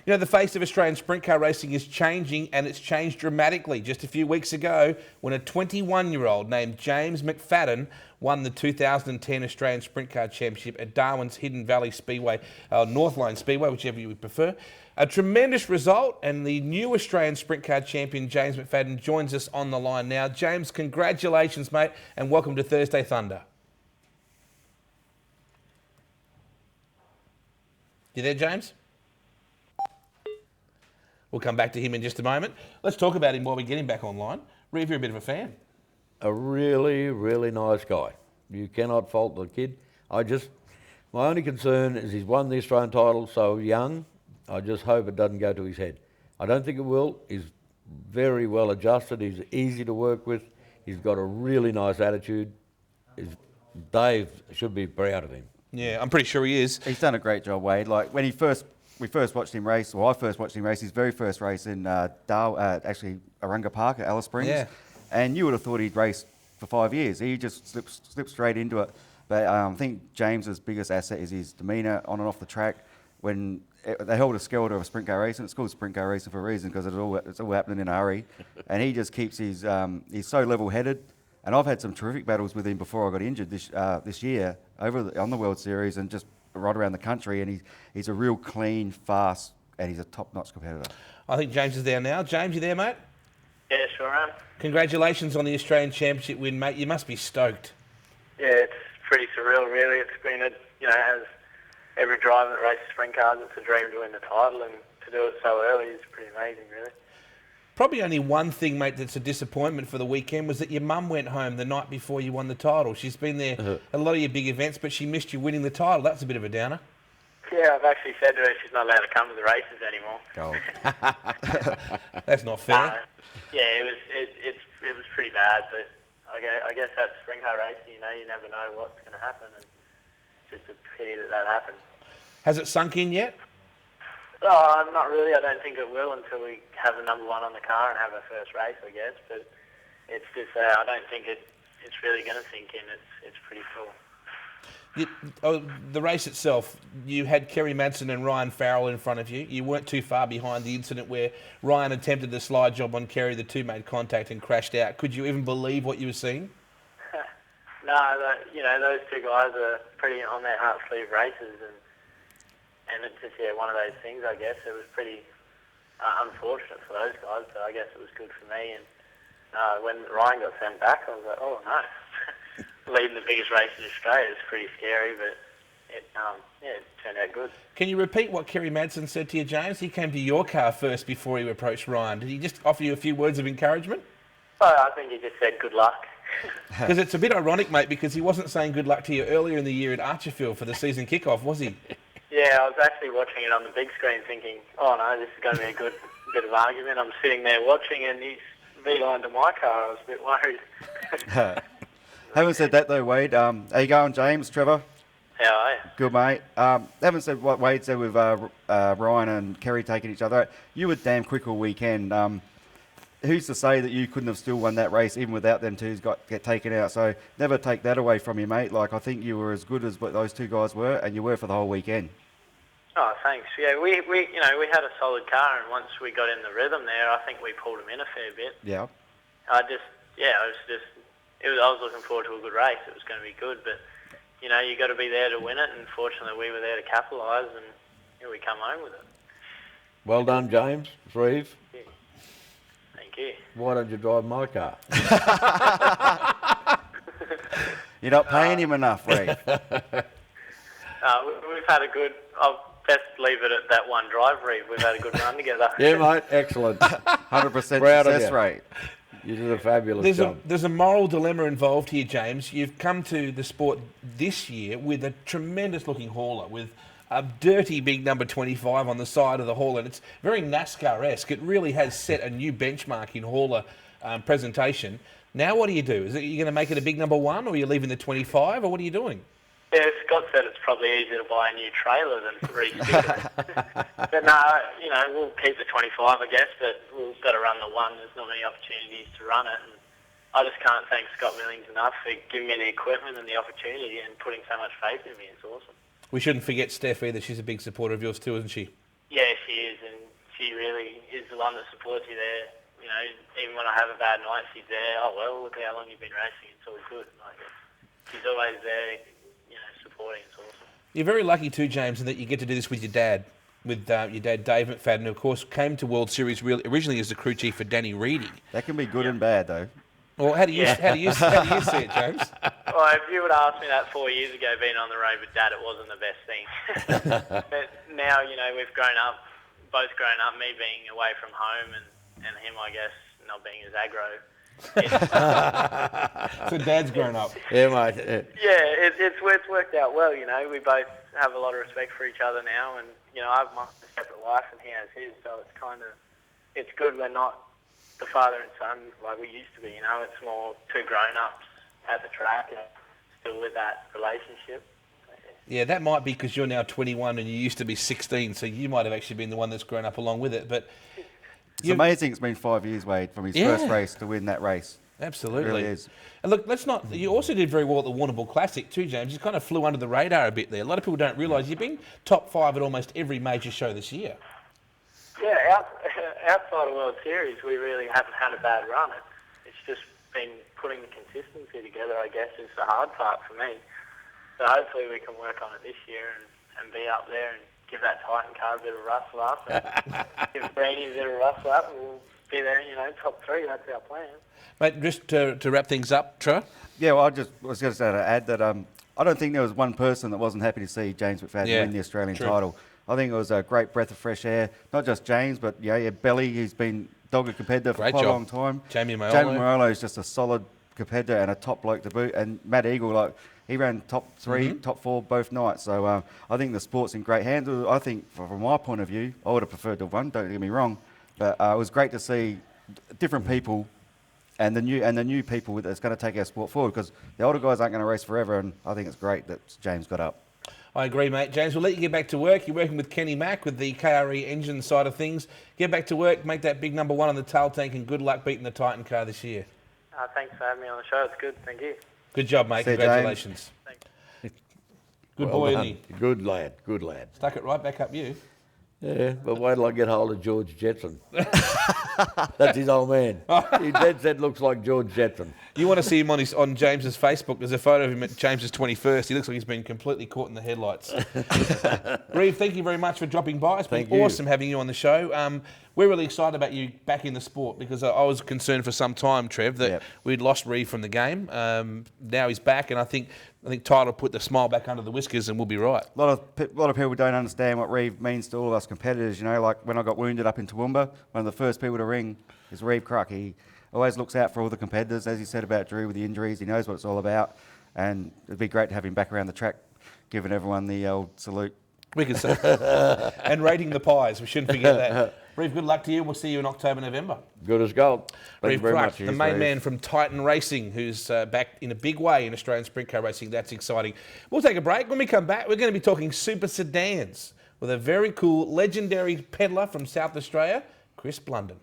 You know, the face of Australian sprint car racing is changing, and it's changed dramatically. Just a few weeks ago, when a 21-year-old named James McFadden won the 2010 Australian Sprint Car Championship at Darwin's Hidden Valley Speedway, Northline Speedway, whichever you would prefer. A tremendous result, and the new Australian Sprint Car Champion, James McFadden, joins us on the line now. James, congratulations, mate, and welcome to Thursday Thunder. You there, James? We'll come back to him in just a moment. Let's talk about him while we get him back online. Reeve, you're a bit of a fan. A really, really nice guy. You cannot fault the kid. My only concern is he's won the Australian title so young. I just hope it doesn't go to his head. I don't think it will. He's very well adjusted. He's easy to work with. He's got a really nice attitude. Dave should be proud of him. Yeah, I'm pretty sure he is. He's done a great job, Wade. Like when we first watched him race, I first watched him race his very first race in Arunga Park at Alice Springs. Yeah. And you would have thought he'd raced for 5 years. He just slipped straight into it. But I think James's biggest asset is his demeanour on and off the track. When they hold a skeleton of a sprint car racing, it's called sprint car racing for a reason because it's all happening in a hurry. And he just keeps he's so level-headed. And I've had some terrific battles with him before I got injured this year on the World Series and just right around the country. And he's a real clean, fast, and he's a top-notch competitor. I think James is there now. James, you there, mate? Yeah, sure am. Congratulations on the Australian Championship win, mate. You must be stoked. Yeah, it's pretty surreal, really. It's been, as every driver that races sprint cars, it's a dream to win the title, and to do it so early is pretty amazing, really. Probably only one thing, mate, that's a disappointment for the weekend was that your mum went home the night before you won the title. She's been there at a lot of your big events, but she missed you winning the title. That's a bit of a downer. Yeah, I've actually said to her she's not allowed to come to the races anymore. That's not fair. Yeah, it was pretty bad, but I guess that's sprint car racing. You never know what's going to happen, and it's just a pity that happened. Has it sunk in yet? Oh, not really. I don't think it will until we have the number one on the car and have our first race, I guess. But it's just I don't think it's really going to sink in. It's pretty cool. The race itself, you had Kerry Madsen and Ryan Farrell in front of you. You weren't too far behind the incident where Ryan attempted the slide job on Kerry. The two made contact and crashed out. Could you even believe what you were seeing? No, those two guys are pretty on their heart sleeve races, and it's just one of those things. I guess it was pretty unfortunate for those guys, but I guess it was good for me. And when Ryan got sent back, I was like, oh no. Leading the biggest race in Australia is pretty scary, but it turned out good. Can you repeat what Kerry Madsen said to you, James? He came to your car first before he approached Ryan. Did he just offer you a few words of encouragement? Oh, I think he just said good luck. Because it's a bit ironic, mate, because he wasn't saying good luck to you earlier in the year at Archerfield for the season kickoff, was he? Yeah, I was actually watching it on the big screen thinking, oh no, this is going to be a good bit of argument. I'm sitting there watching and he's V-lined to my car. I was a bit worried. Having said that though, Wade, how you going, James, Trevor? How are you? Good, mate. Having said what Wade said with Ryan and Kerry taking each other out, you were damn quick all weekend. Who's to say that you couldn't have still won that race even without them two get taken out? So never take that away from you, mate. Like, I think you were as good as what those two guys were, and you were for the whole weekend. Oh, thanks. Yeah, we had a solid car, and once we got in the rhythm there, I think we pulled them in a fair bit. Yeah. I was looking forward to a good race. It was going to be good, but you got to be there to win it. And fortunately, we were there to capitalise, and we come home with it. Well done, James. Reeve. Yeah. Thank you. Why don't you drive my car? You're not paying him enough, Reeve. We've had a good. I'll best leave it at that one drive, Reeve. We've had a good run together. Yeah, mate. Excellent. 100% success rate. You did a fabulous job. There's a moral dilemma involved here, James. You've come to the sport this year with a tremendous-looking hauler, with a dirty big number 25 on the side of the hauler, and it's very NASCAR-esque. It really has set a new benchmark in hauler presentation. Now what do you do? Are you going to make it a big number 1, or are you leaving the 25, or what are you doing? Yeah, Scott said it's probably easier to buy a new trailer than re-stick it. But no, we'll keep the 25, I guess, but we've got to run the 1. There's not many opportunities to run it. And I just can't thank Scott Millings enough for giving me the equipment and the opportunity and putting so much faith in me. It's awesome. We shouldn't forget Steph either. She's a big supporter of yours too, isn't she? Yeah, she is, and she really is the one that supports you there. You know, even when I have a bad night, she's there. Oh, well, look how long you've been racing. It's all good. Like, she's always there, you know, supporting. It's awesome. You're very lucky too, James, in that you get to do this with your dad. With your dad, Dave McFadden, who, of course, came to World Series originally as the crew chief for Danny Reedy. That can be good and bad, though. Well, how do you see it, James? Well, if you would have asked me that 4 years ago, being on the road with Dad, it wasn't the best thing. But now, you know, we've both grown up, me being away from home and him, I guess, not being as aggro. So Dad's grown up. Yeah, mate. Yeah, it's worked out well, you know. We both have a lot of respect for each other now, and, you know, I have my separate life and he has his, so it's good we're not the father and son like we used to be, you know. It's more two grown-ups at the track and still with that relationship. Yeah, that might be because you're now 21 and you used to be 16, so you might have actually been the one that's grown up along with it. But It's amazing it's been 5 years, Wade, from his first race to win that race. Absolutely. It really is. And look, you also did very well at the Warrnambool Classic too, James. You kind of flew under the radar a bit there. A lot of people don't realise you've been top 5 at almost every major show this year. Yeah, outside of World Series, we really haven't had a bad run. It's just been putting the consistency together, I guess, is the hard part for me. So hopefully we can work on it this year and be up there and give that Titan car a bit of rustle up and give Brady a bit of rustle up and we'll be there, you know, top 3. That's our plan. Mate, just to wrap things up, Trevor. Yeah, well, I was going to add that I don't think there was one person that wasn't happy to see James McFadden win the Australian title. I think it was a great breath of fresh air. Not just James, but Belly, who's been dogged competitor for quite a long time. Jamie Maiolo. Jamie Maiolo is just a solid competitor and a top bloke to boot. And Matt Eagle, he ran top 3, top 4 both nights. So I think the sport's in great hands. I think, from my point of view, I would have preferred to have won. Don't get me wrong, but it was great to see different people and the new people that's going to take our sport forward, because the older guys aren't going to race forever. And I think it's great that James got up. I agree, mate. James, we'll let you get back to work. You're working with Kenny Mack with the KRE engine side of things. Get back to work, make that big number 1 on the tail tank, and good luck beating the Titan car this year. Thanks for having me on the show. It's good. Thank you. Good job, mate. See you, Congratulations. Thanks. Good Well boy, done. isn't he? Good lad, good lad. Stuck it right back up you. Yeah, but wait till I get hold of George Jetson. That's his old man. He dead set looks like George Jetson. You want to see him on James's Facebook? There's a photo of him at James's 21st. He looks like he's been completely caught in the headlights. Reeve, thank you very much for dropping by. It's been awesome having you on the show. We're really excited about you back in the sport, because I was concerned for some time, Trev, that we'd lost Reeve from the game. Now he's back, and I think Tyler put the smile back under the whiskers, and we'll be right. A lot of people don't understand what Reeve means to all of us competitors. You know, like when I got wounded up in Toowoomba, one of the first people to ring is Reeve Cruck. He always looks out for all the competitors. As you said about Drew with the injuries, he knows what it's all about. And it'd be great to have him back around the track, giving everyone the old salute. We can say. And rating the pies. We shouldn't forget that. Reeve, good luck to you. We'll see you in October, November. Good as gold. Thank you Reeve very Cruck, much. the main man from Titan Racing, who's back in a big way in Australian sprint car racing. That's exciting. We'll take a break. When we come back, we're going to be talking super sedans with a very cool, legendary peddler from South Australia, Chris Blunden.